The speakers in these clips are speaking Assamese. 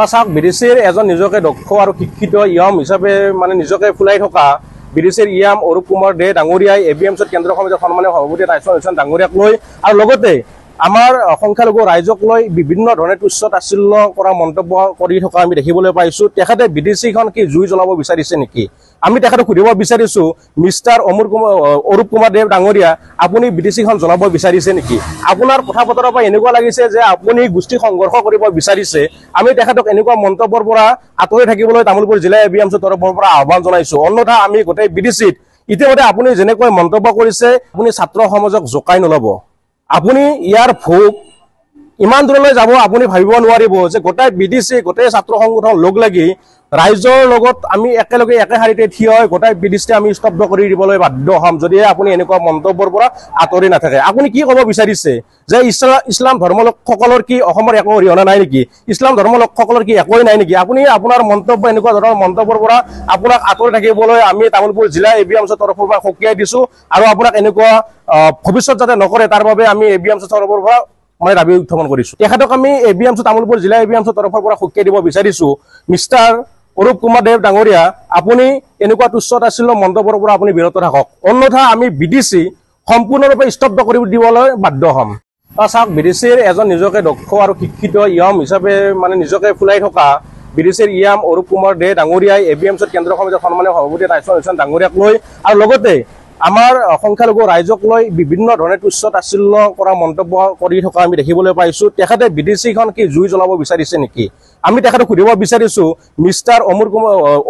চাওক বিডিচিৰ এজন নিজকে দক্ষ আৰু শিক্ষিত ইয়ম হিচাপে নিজকে ফুলাই থকা বিডিচিৰ ইয়ম অৰূপ কুমাৰ দে ডাঙৰীয়াই এবিএমচিৰ কেন্দ্ৰীয় সমিতিৰ সন্মানীয় সভাপতি টাইছন হুছেইন ডাঙৰীয়াক লৈ আৰু লগতে আমাৰ সংখ্যালঘু ৰাইজক লৈ বিভিন্ন ধৰণে তুচ্ছ তাচ্ছিল্য কৰা মন্তব্য কৰি থকা আমি দেখিবলৈ পাইছো। তেখেতে বিডিচিখন কি জুই জ্বলাব বিচাৰিছে নেকি? আমি তেখেতক সুধিব বিচাৰিছো, মিষ্টাৰ অৰূপ কুমাৰ দেৱ ডাঙৰীয়া, আপুনি বিডিচিখন জ্বলাব বিচাৰিছে নেকি? আপোনাৰ কথা বতৰাৰ পৰা এনেকুৱা লাগিছে যে আপুনি গোষ্ঠী সংঘৰ্ষ কৰিব বিচাৰিছে। আমি তেখেতক এনেকুৱা মন্তব্যৰ পৰা আঁতৰি থাকিবলৈ তামুলপুৰ জিলা এবিএমচিৰ তৰফৰ পৰা আহ্বান জনাইছো। অন্যথা আমি গোটেই বিডিচিত ইতিমধ্যে আপুনি যেনেকৈ মন্তব্য কৰিছে, আপুনি ছাত্ৰ সমাজক জোকাই নলব। আপুনি ইয়াৰ ভোগ ইমান দূৰলৈ যাব আপুনি ভাবিব নোৱাৰিব যে গোটেই বিডিচি গোটেই ছাত্ৰ সংগঠন লগ লাগি ৰাইজৰ লগত আমি একেলগে একে শাৰীতে থিয় হৈ গোটেই বিডিচি আমি স্তব্ধ কৰি দিবলৈ বাধ্য হ'ম যদিহে আপুনি এনেকুৱা মন্তব্যৰ পৰা আঁতৰি নাথাকে। আপুনি কি ক'ব বিচাৰিছে যে ইছলাম ধৰ্মলোকসকলৰ কি অসমৰ একো অৰিহণা নাই নেকি? ইছলাম ধৰ্মলোকসকলৰ কি একোৱেই নাই নেকি? আপুনি আপোনাৰ মন্তব্য এনেকুৱা ধৰণৰ মন্তব্যৰ পৰা আপোনাক আঁতৰি থাকিবলৈ আমি তামুলপুৰ জিলা এবিএমচিৰ তৰফৰ পৰা সকীয়াই দিছো আৰু আপোনাক এনেকুৱা ভৱিষ্যত যাতে নকৰে তাৰ বাবে আমি এবিএমচিৰ তৰফৰ পৰা দাবী উত্থাপন কৰিছো। তেখেতক আমি এবিএমচি তামুলপুৰ জিলা এবিএমচিৰ তৰফৰ পৰা সকীয়াই দিব বিচাৰিছো, মিষ্টাৰ অৰূপ কুমাৰ দেৱ ডাঙৰীয়া, আপুনি এনেকুৱা তুচ্ছ তাচ্ছিল্য মন্তব্যৰ পৰা আপুনি বিৰত থাকক। অন্যথা আমি বিডিচি সম্পূৰ্ণৰূপে স্তব্ধ কৰি দিবলৈ বাধ্য হ'ম। চাওক বিডিচিৰ এজন নিজকে দক্ষ আৰু শিক্ষিত ইয়ম হিচাপে নিজকে ফুলাই থকা বিডিচিৰ ইয়ম অৰূপ কুমাৰ দে ডাঙৰীয়াই এবিএমচিৰ কেন্দ্ৰীয় সমিতিৰ সন্মানীয় সভাপতি টাইছন হুছেইন ডাঙৰীয়াক লৈ আৰু লগতে আমাৰ সংখ্যালঘু ৰাইজক লৈ বিভিন্ন ধৰণে তুচ্ছ তাচ্ছিল্য কৰা মন্তব্য কৰি থকা আমি দেখিবলৈ পাইছো। তেখেতে বিডিচিখন কি জুই জ্বলাব বিচাৰিছে নেকি? আমি তেখেতক সুধিব বিচাৰিছো, মিষ্টাৰ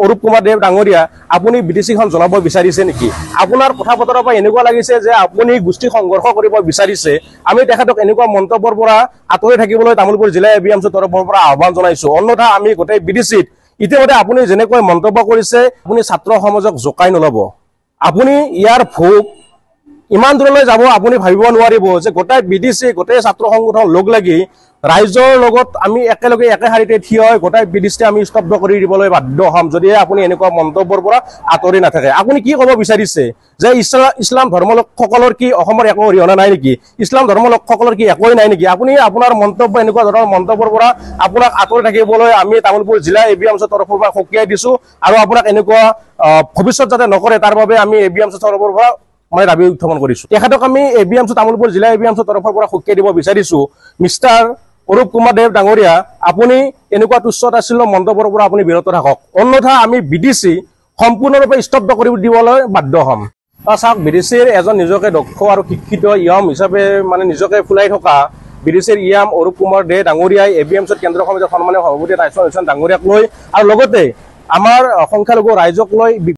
অৰূপ কুমাৰ দেৱ ডাঙৰীয়া, আপুনি বিডিচিখন জ্বলাব বিচাৰিছে নেকি? আপোনাৰ কথা বতৰাৰ পৰা এনেকুৱা লাগিছে যে আপুনি গোষ্ঠী সংঘৰ্ষ কৰিব বিচাৰিছে। আমি তেখেতক এনেকুৱা মন্তব্যৰ পৰা আঁতৰি থাকিবলৈ তামুলপুৰ জিলা এবিএমচিৰ তৰফৰ পৰা আহ্বান জনাইছো। অন্যথা আমি গোটেই বিডিচিত ইতিমধ্যে আপুনি যেনেকৈ মন্তব্য কৰিছে, আপুনি ছাত্ৰ সমাজক জোকাই নলব। আপুনি ইয়াৰ ভোগ ইমান দূৰলৈ যাব আপুনি ভাবিব নোৱাৰিব যে গোটেই বিডিচি গোটেই ছাত্ৰ সংগঠন লগ লাগি ৰাইজৰ লগত আমি একেলগে একে শাৰীতে থিয় হৈ গোটেই বিডিচি আমি স্তব্ধ কৰি দিবলৈ বাধ্য হ'ম যদিহে আপুনি এনেকুৱা মন্তব্যৰ পৰা আঁতৰি নাথাকে। আপুনি কি ক'ব বিচাৰিছে যে ইছলাম ধৰ্মলোকসকলৰ কি অসমৰ একো অৰিহণা নাই নেকি? ইছলাম ধৰ্মলোকসকলৰ কি একোৱেই নাই নেকি? আপুনি আপোনাৰ মন্তব্য এনেকুৱা ধৰণৰ মন্তব্যৰ পৰা আপোনাক আঁতৰি থাকিবলৈ আমি তামুলপুৰ জিলা এবিএমচিৰ তৰফৰ পৰা সকীয়াই দিছো আৰু আপোনাক এনেকুৱা ভৱিষ্যত যাতে নকৰে তাৰ বাবে আমি এবিএমচিৰ তৰফৰ পৰা দাবী উত্থাপন কৰিছো। তেখেতক আমি এবিএমচি তামুলপুৰ জিলা এবিএমচিৰ তৰফৰ পৰা সকীয়াই দিব বিচাৰিছো, মিষ্টাৰ অৰূপ কুমাৰ দেৱ ডাঙৰীয়া, আপুনি এনেকুৱা তুচ্ছ তাচ্ছিল্য মন্তব্যৰ পৰা আপুনি বিৰত থাকক। অন্যথা আমি বিডিচি সম্পূৰ্ণৰূপে স্তব্ধ কৰি দিবলৈ বাধ্য হ'ম। চাওক বিডিচিৰ এজন নিজকে দক্ষ আৰু শিক্ষিত ইয়ম হিচাপে নিজকে ফুলাই থকা বিডিচিৰ ইয়ম অৰূপ কুমাৰ দে ডাঙৰীয়াই এবিএমচিৰ কেন্দ্ৰীয় সমিতিৰ সন্মানীয় সভাপতি টাইছন হুছেইন ডাঙৰীয়াক লৈ আৰু লগতে আমাৰ সংখ্যালঘু ৰাইজক লৈ